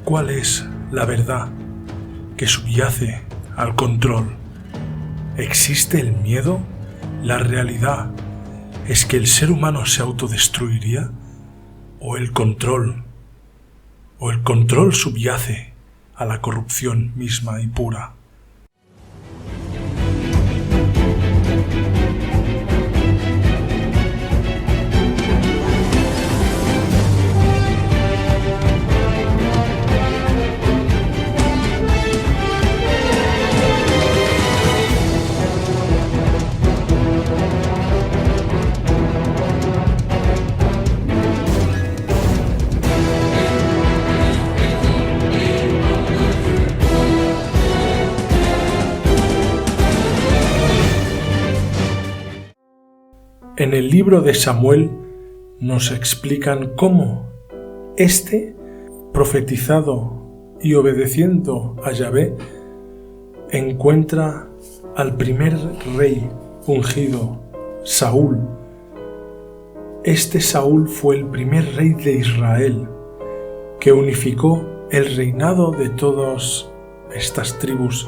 ¿Cuál es la verdad que subyace al control? ¿Existe el miedo? ¿La realidad es que el ser humano se autodestruiría? ¿O el control subyace a la corrupción misma y pura? En el libro de Samuel nos explican cómo éste, profetizado y obedeciendo a Yahvé, encuentra al primer rey ungido, Saúl. Este Saúl fue el primer rey de Israel, que unificó el reinado de todas estas tribus.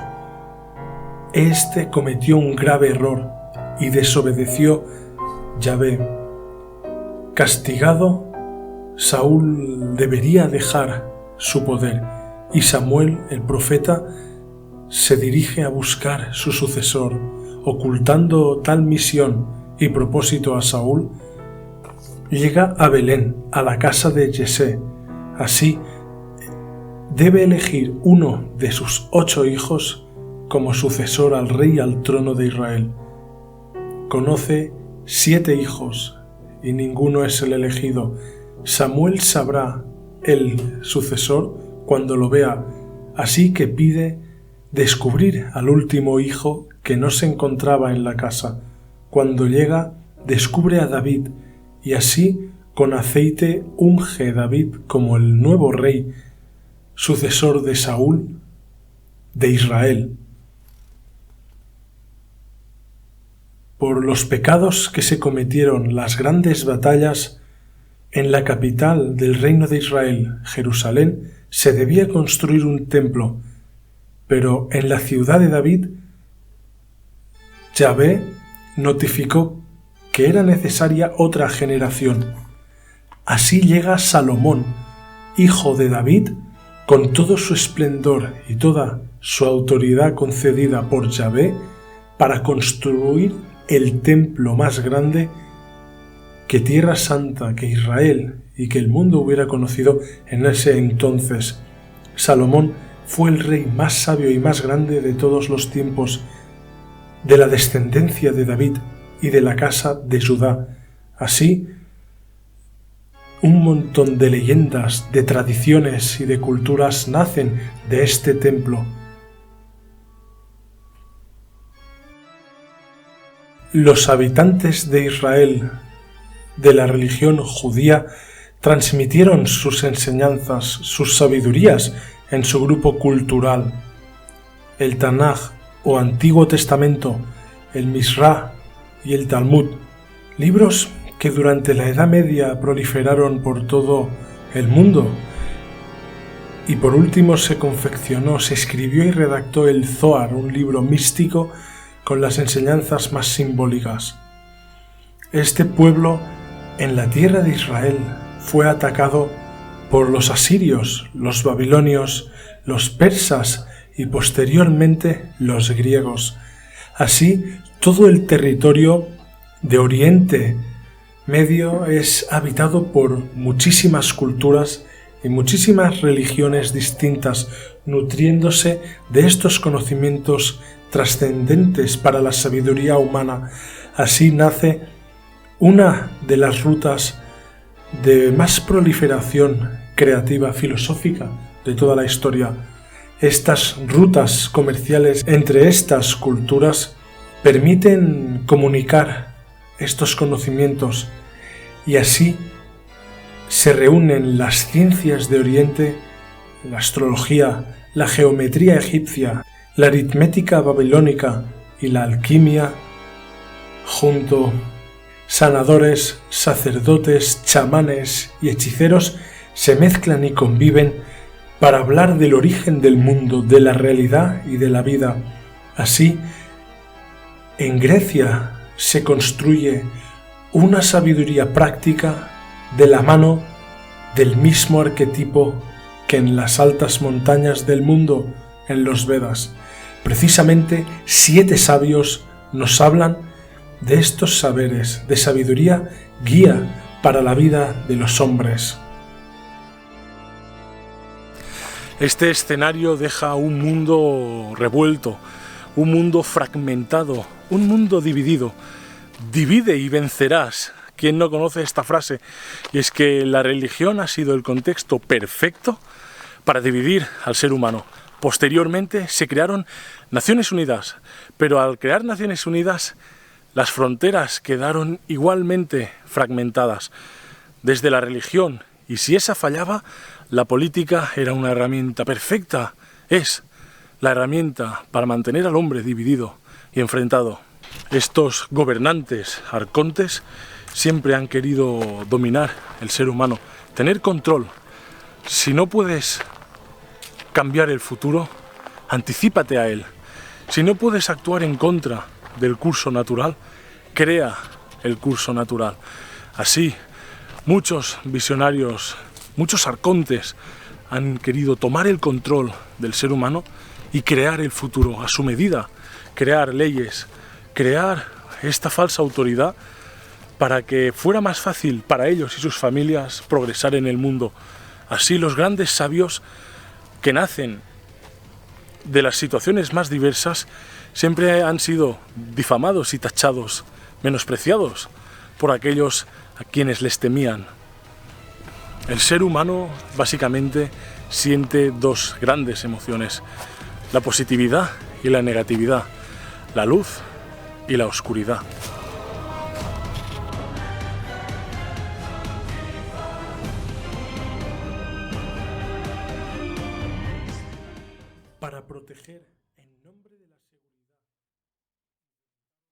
Este cometió un grave error y desobedeció Yahvé. Castigado, Saúl debería dejar su poder y Samuel, el profeta, se dirige a buscar su sucesor. Ocultando tal misión y propósito a Saúl, llega a Belén, a la casa de Yesé. Así, debe elegir uno de sus 8 hijos como sucesor al rey al trono de Israel. Conoce 7 hijos y ninguno es el elegido. Samuel sabrá el sucesor cuando lo vea, así que pide descubrir al último hijo que no se encontraba en la casa. Cuando llega, descubre a David y así con aceite unge David como el nuevo rey, sucesor de Saúl, de Israel. Por los pecados que se cometieron las grandes batallas, en la capital del reino de Israel, Jerusalén, se debía construir un templo, pero en la ciudad de David, Yahvé notificó que era necesaria otra generación. Así llega Salomón, hijo de David, con todo su esplendor y toda su autoridad concedida por Yahvé, para construir el templo más grande que Tierra Santa, que Israel y que el mundo hubiera conocido en ese entonces. Salomón fue el rey más sabio y más grande de todos los tiempos, de la descendencia de David y de la casa de Judá. Así, un montón de leyendas, de tradiciones y de culturas nacen de este templo. Los habitantes de Israel, de la religión judía, transmitieron sus enseñanzas, sus sabidurías en su grupo cultural. El Tanaj o Antiguo Testamento, el Misrá y el Talmud, libros que durante la Edad Media proliferaron por todo el mundo. Y por último se escribió y redactó el Zohar, un libro místico con las enseñanzas más simbólicas. Este pueblo en la tierra de Israel fue atacado por los asirios, los babilonios, los persas y posteriormente los griegos. Así, todo el territorio de Oriente Medio es habitado por muchísimas culturas y muchísimas religiones distintas, nutriéndose de estos conocimientos trascendentes para la sabiduría humana. Así nace una de las rutas de más proliferación creativa filosófica de toda la historia. Estas rutas comerciales entre estas culturas permiten comunicar estos conocimientos y así se reúnen las ciencias de Oriente, la astrología, la geometría egipcia, la aritmética babilónica y la alquimia, junto sanadores, sacerdotes, chamanes y hechiceros se mezclan y conviven para hablar del origen del mundo, de la realidad y de la vida. Así, en Grecia se construye una sabiduría práctica de la mano del mismo arquetipo que en las altas montañas del mundo, en los Vedas. Precisamente 7 sabios nos hablan de estos saberes, de sabiduría guía para la vida de los hombres. Este escenario deja un mundo revuelto, un mundo fragmentado, un mundo dividido. Divide y vencerás. ¿Quién no conoce esta frase? Y es que la religión ha sido el contexto perfecto para dividir al ser humano. Posteriormente se crearon Naciones Unidas, pero al crear Naciones Unidas las fronteras quedaron igualmente fragmentadas desde la religión, y si esa fallaba, la política era una herramienta perfecta. Es la herramienta para mantener al hombre dividido y enfrentado. Estos gobernantes arcontes siempre han querido dominar el ser humano, tener control. Si no puedes cambiar el futuro, anticípate a él. Si no puedes actuar en contra del curso natural, crea el curso natural. Así, muchos visionarios, muchos arcontes han querido tomar el control del ser humano y crear el futuro a su medida, crear leyes, crear esta falsa autoridad para que fuera más fácil para ellos y sus familias progresar en el mundo. Así los grandes sabios que nacen de las situaciones más diversas siempre han sido difamados y tachados, menospreciados por aquellos a quienes les temían. El ser humano básicamente siente 2 grandes emociones, la positividad y la negatividad, la luz y la oscuridad. Para proteger